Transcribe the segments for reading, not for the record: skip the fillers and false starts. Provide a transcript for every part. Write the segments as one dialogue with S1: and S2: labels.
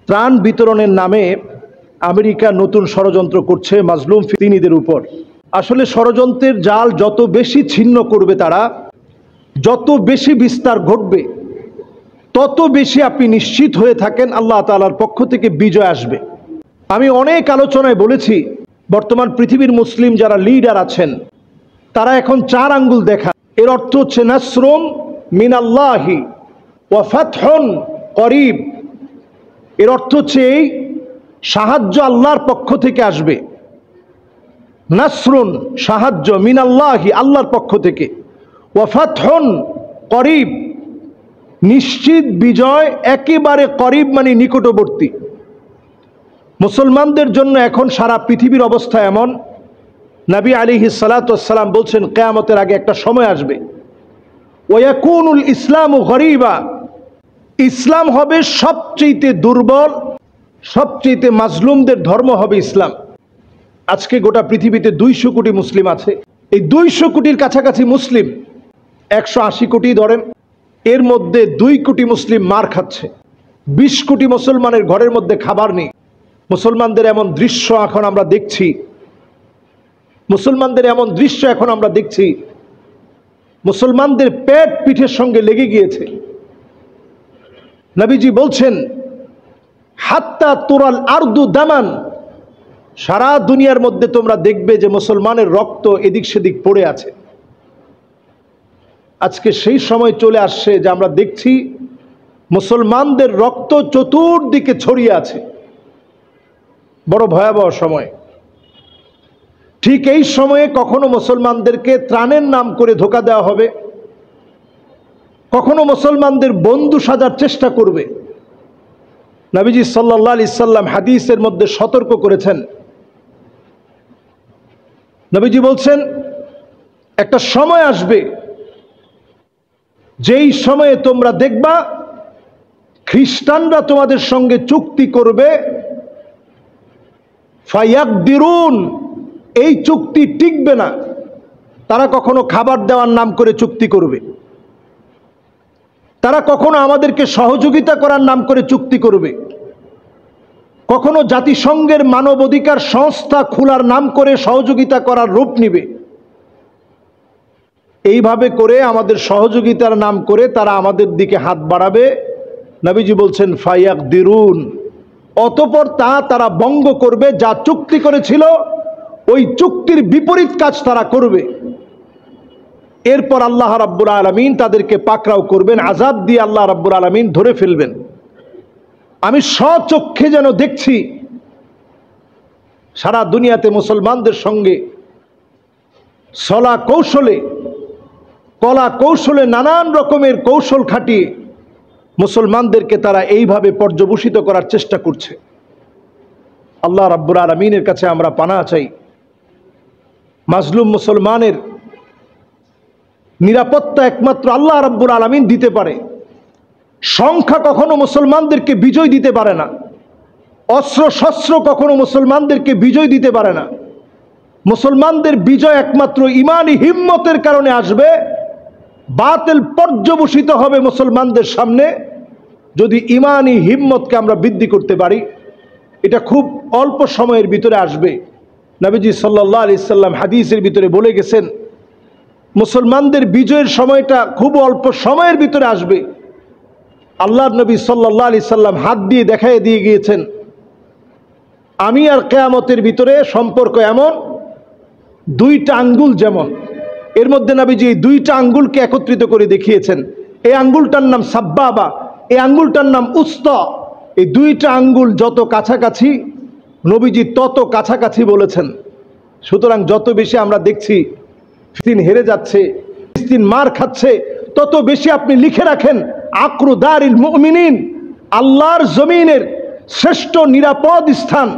S1: ত্রাণ বিতরণের নামে আমেরিকা নতুন ষড়যন্ত্র করছে মাজলুম ফিলিস্তিনিদের উপর। আসলে ষড়যন্ত্রের জাল যত বেশি ছিন্ন করবে তারা, যত বেশি বিস্তার ঘটবে, তত বেশি আপনি নিশ্চিত হয়ে থাকেন আল্লাহ তাআলার পক্ষ থেকে বিজয় আসবে। আমি অনেক আলোচনায় বলেছি, বর্তমান পৃথিবীর মুসলিম যারা লিডার আছেন তারা এখন 4 আঙ্গুল দেখা। এর অর্থ হচ্ছে নাসরুম মিনাল্লাহি ওয়া ফাতহুন করিব। এর অর্থ হচ্ছে এই সাহায্য আল্লাহর পক্ষ থেকে আসবে। নাসরুন সাহায্য, মিনাল্লাহি আল্লাহর পক্ষ থেকে, ওয়া ফাতহুন করিব নিশ্চিত বিজয়, একেবারে করিব মানে নিকটবর্তী। মুসলমানদের জন্য এখন সারা পৃথিবীর অবস্থা এমন, নবী আলাইহিস সালাতু ওয়াস সালাম বলছেন কিয়ামতের আগে একটা সময় আসবে, ওয়ায়াকুনুল ইসলামু গরিবা, ইসলাম হবে সবচেয়ে দুর্বল, সবচেয়ে মাজলুমদের ধর্ম হবে ইসলাম। আজকে গোটা পৃথিবীতে 200 কোটি মুসলিম আছে। এই 200 কোটির কাছাকাছি মুসলিম, 180 কোটি ধরেন, এর মধ্যে 2 কোটি মুসলিম মার খাচ্ছে। 20 কোটি মুসলমানের ঘরের মধ্যে খাবার নেই। মুসলমানদের এমন দৃশ্য এখন আমরা দেখছি, মুসলমানদের এমন দৃশ্য এখন আমরা দেখছি, মুসলমানদের পেট পিঠের সঙ্গে লেগে গিয়েছে। নবীজি বলছেন হাত্তা তুরাল আরদু দামান, সারা দুনিয়ার মধ্যে তোমরা দেখবে যে মুসলমানের রক্ত এদিক সেদিক পড়ে আছে। আজকে সেই সময় চলে আসছে যে আমরা দেখছি মুসলমানদের রক্ত চতুর্দিকে ছড়িয়ে আছে। বড় ভয়াবহ সময়। ঠিক এই সময়ে কখনো মুসলমানদেরকে ত্রাণের নাম করে ধোঁকা দেওয়া হবে, কখনো মুসলমানদের বন্ধু সাজার চেষ্টা করবে। নবীজি সাল্লাল্লাহু আলাইহি সাল্লাম হাদিসের মধ্যে সতর্ক করেছেন। নবীজি বলছেন একটা সময় আসবে যেই সময়ে তোমরা দেখবা খ্রিস্টানরা তোমাদের সঙ্গে চুক্তি করবে, ফায়াকদিরুন, এই চুক্তি টিকবে না। তারা কখনো খাবার দেওয়ার নাম করে চুক্তি করবে, তারা কখনো আমাদেরকে সহযোগিতা করার নাম করে চুক্তি করবে, কখনো জাতিসংঘের মানবাধিকার সংস্থা খোলার নাম করে সহযোগিতা করার রূপ নিবে। এইভাবে করে আমাদের সহযোগিতার নাম করে তারা আমাদের দিকে হাত বাড়াবে। নবীজি বলছেন ফায়াকদিরুন, অতঃপর তারা ভঙ্গ করবে, যা চুক্তি করেছিল ওই চুক্তির বিপরীত কাজ তারা করবে। এরপর আল্লাহ রাব্বুল আলামিন তাদেরকে পাকড়াও করবেন, আযাব দিয়ে আল্লাহ রাব্বুল আলামিন ধরে ফেলবেন। আমি স্বচক্ষে যেন দেখছি সারা দুনিয়াতে মুসলমানদের সঙ্গে কলা কৌশলে নানান রকমের কৌশল খাটিয়ে মুসলমানদেরকে তারা এইভাবে পর্যবসিত করার চেষ্টা করছে। আল্লাহ রাব্বুল আলামিনের কাছে আমরা পানাহ চাই। মাজলুম মুসলমানের নিরাপত্তা একমাত্র আল্লাহ রাব্বুল আলামিন দিতে পারে। সংখ্যা কখনো মুসলমানদেরকে বিজয় দিতে পারে না, অস্ত্র শস্ত্র কখনো মুসলমানদেরকে বিজয় দিতে পারে না। মুসলমানদের বিজয় একমাত্র ঈমানি হিম্মতের কারণে আসবে। বাতিল পর্যবসিত হবে মুসলমানদের সামনে যদি ঈমানি হিম্মতকে আমরা বৃদ্ধি করতে পারি। এটা খুব অল্প সময়ের ভিতরে আসবে। নবীজি সাল্লাল্লাহু আলাইহি সাল্লাম হাদিসের ভিতরে বলে গেছেন মুসলমানদের বিজয়ের সময়টা খুব অল্প সময়ের ভিতরে আসবে। আল্লাহর নবী সাল্লাল্লাহু আলাইহি সাল্লাম হাত দিয়ে দেখায় দিয়ে গিয়েছেন আমি আর কিয়ামতের ভিতরে সম্পর্ক এমন 2টা আঙ্গুল যেমন। এর মধ্যে নবীজি এই 2টা আঙ্গুলকে একত্রিত করে দেখিয়েছেন। এই আঙ্গুলটার নাম সাব্বাবা, এই আঙ্গুলটার নাম উস্তা। এই 2টা আঙ্গুল যত কাছাকাছি নবীজি তত কাছাকাছি বলেছেন। সুতরাং যত বেশি আমরা দেখছি ফিলিস্তিন হেরে যাচ্ছে, ফিলিস্তিন মার খাচ্ছে, তত বেশি আপনি লিখে রাখেন আকরু দারিল মুমিনিন, আল্লাহর জমিনের শ্রেষ্ঠ নিরাপদ স্থান।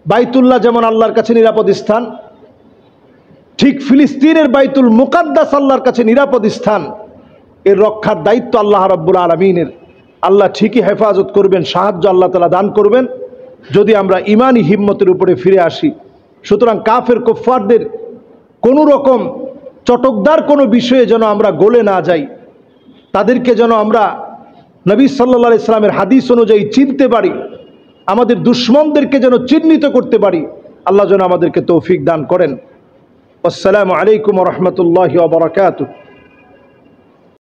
S1: বাইতুল্লাহ যেমন আল্লাহর কাছে নিরাপদ স্থান, ঠিক ফিলিস্তিনের বাইতুল মুকাদ্দাস আল্লাহর কাছে নিরাপদ স্থান। এর রক্ষার দায়িত্ব আল্লাহ রাব্বুল আলামিনের। আল্লাহ ঠিকই হেফাজত করবেন, সাহায্য আল্লাহ তাআলা দান করবেন যদি আমরা ঈমানি হিম্মতের উপরে ফিরে আসি। সুতরাং কাফের কুফফারদের কোনো রকম চটকদার কোনো বিষয়ে যেন আমরা গলে না যাই, তাদেরকে যেন আমরা নবী সাল্লাল্লাহু আলাইহি সাল্লামের হাদিস অনুযায়ী চিনতে পারি, আমাদের দুশ্মনদেরকে যেন চিহ্নিত করতে পারি। আল্লাহ যেন আমাদেরকে তৌফিক দান করেন। আসসালামু আলাইকুম ওয়া রাহমাতুল্লাহি ওয়া বারাকাতুহু।